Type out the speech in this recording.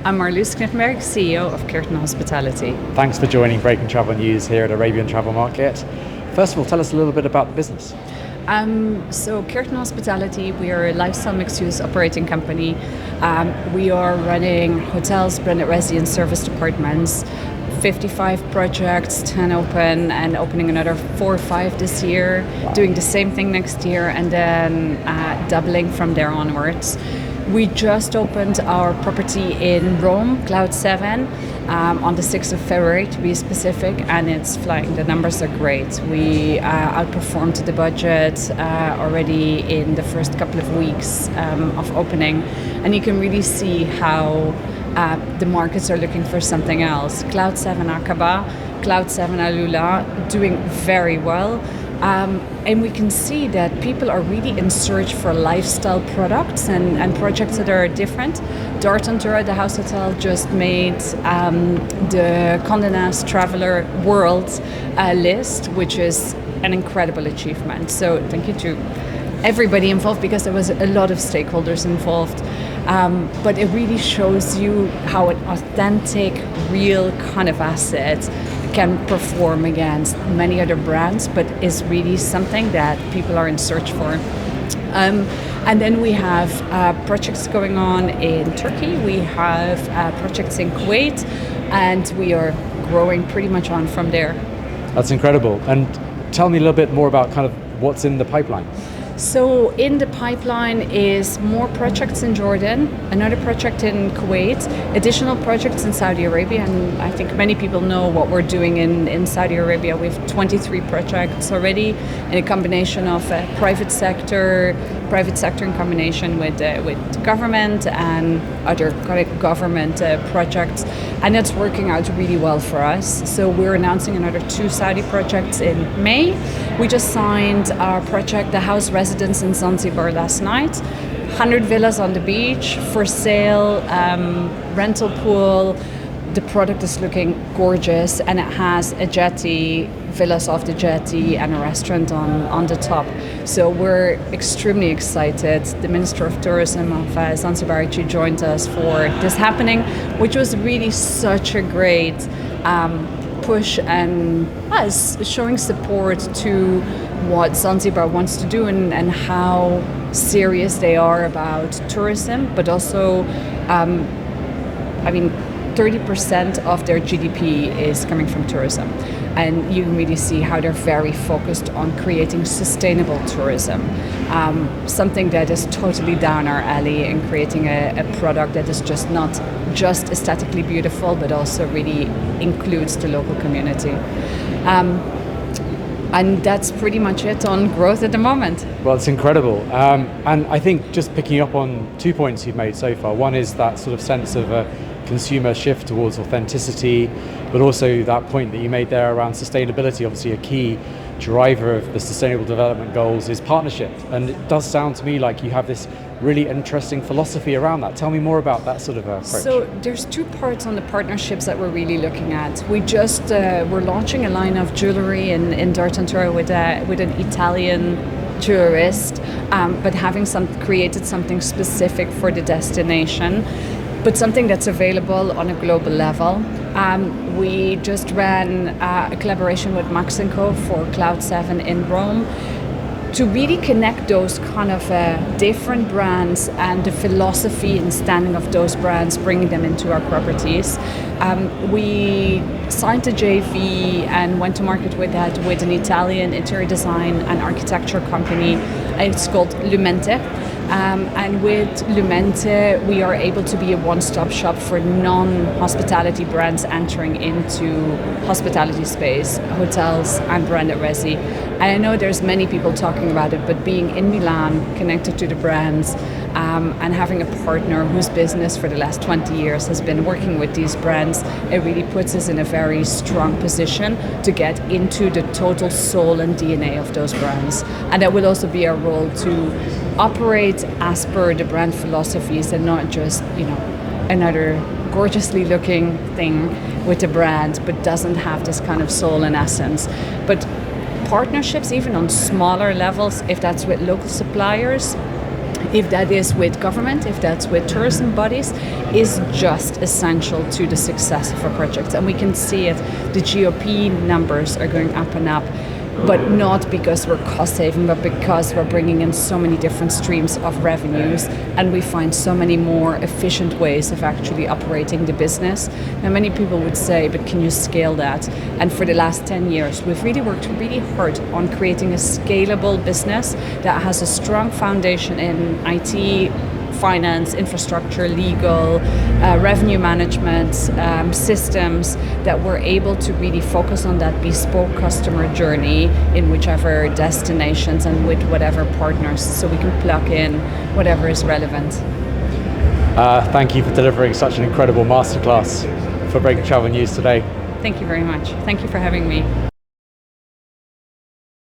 I'm Marloes Knippenberg, CEO of Kerten Hospitality. Thanks for joining Breaking Travel News here at Arabian Travel Market. First of all, tell us a little bit about the business. So Kerten Hospitality, we are a lifestyle mixed-use operating company. We are running hotels, branded residence service departments, 55 projects, 10 open, and opening another 4 or 5 this year, doing the same thing next year, and then doubling from there onwards. We just opened our property in Rome, Cloud 7, on the 6th of February to be specific, and it's flying. The numbers are great. We outperformed the budget already in the first couple of weeks of opening, and you can really see how the markets are looking for something else. Cloud 7 Aqaba, Cloud 7 Alula doing very well. And we can see that people are really in search for lifestyle products and projects that are different. Dartantura, the house hotel, just made the Condé Nast Traveler World list, which is an incredible achievement. So thank you to everybody involved, because there was a lot of stakeholders involved. But it really shows you how an authentic, real kind of asset can perform against many other brands, but is really something that people are in search for. And then we have projects going on in Turkey, we have projects in Kuwait, and we are growing pretty much on from there. That's incredible. And tell me a little bit more about kind of what's in the pipeline. So in the pipeline is more projects in Jordan, another project in Kuwait, additional projects in Saudi Arabia, and I think many people know what we're doing in Saudi Arabia. We have 23 projects already in a combination of private sector in combination with government and other government projects, and it's working out really well for us. So we're announcing another 2 Saudi projects in May. We just signed our project, the house residence in Zanzibar last night. 100 villas on the beach for sale, rental pool. The product is looking gorgeous, and it has a jetty, villas off the jetty, and a restaurant on the top. So we're extremely excited. The Minister of Tourism of Zanzibar actually joined us for this happening, which was really such a great push and us showing support to what Zanzibar wants to do and how serious they are about tourism, but also, 30% of their GDP is coming from tourism. And you can really see how they're very focused on creating sustainable tourism, something that is totally down our alley, and creating a product that is just not just aesthetically beautiful, but also really includes the local community. And that's pretty much it on growth at the moment. Well, it's incredible. And I think just picking up on 2 points you've made so far. One is that sort of sense of a consumer shift towards authenticity, but also that point that you made there around sustainability. Obviously a key driver of the Sustainable Development Goals is partnership. And it does sound to me like you have this really interesting philosophy around that. Tell me more about that sort of approach. So there's 2 parts on the partnerships that we're really looking at. We just we're launching a line of jewelry in Dartantura with an Italian jewelrist, but having created something specific for the destination, but something that's available on a global level. We just ran a collaboration with Max & Co. for Cloud 7 in Rome, to really connect those kind of different brands and the philosophy and standing of those brands, bringing them into our properties. We signed a JV and went to market with that with an Italian interior design and architecture company. It's called Lumente. And with Lumente, we are able to be a one-stop shop for non-hospitality brands entering into hospitality space, hotels and branded resi. And I know there's many people talking about it, but being in Milan, connected to the brands, and having a partner whose business for the last 20 years has been working with these brands, it really puts us in a very strong position to get into the total soul and DNA of those brands. And that will also be our role to operate as per the brand philosophies and not just, another gorgeously looking thing with a brand, but doesn't have this kind of soul and essence. But partnerships, even on smaller levels, if that's with local suppliers, if that is with government, if that's with tourism bodies, is just essential to the success of a project. And we can see it, the GOP numbers are going up and up, but not because we're cost saving, but because we're bringing in so many different streams of revenues, and we find so many more efficient ways of actually operating the business. Now, many people would say, but can you scale that? And for the last 10 years, we've really worked really hard on creating a scalable business that has a strong foundation in IT, finance, infrastructure, legal, revenue management, systems, that we're able to really focus on that bespoke customer journey in whichever destinations and with whatever partners, so we can plug in whatever is relevant. Thank you for delivering such an incredible masterclass for Breaking Travel News today. Thank you very much. Thank you for having me.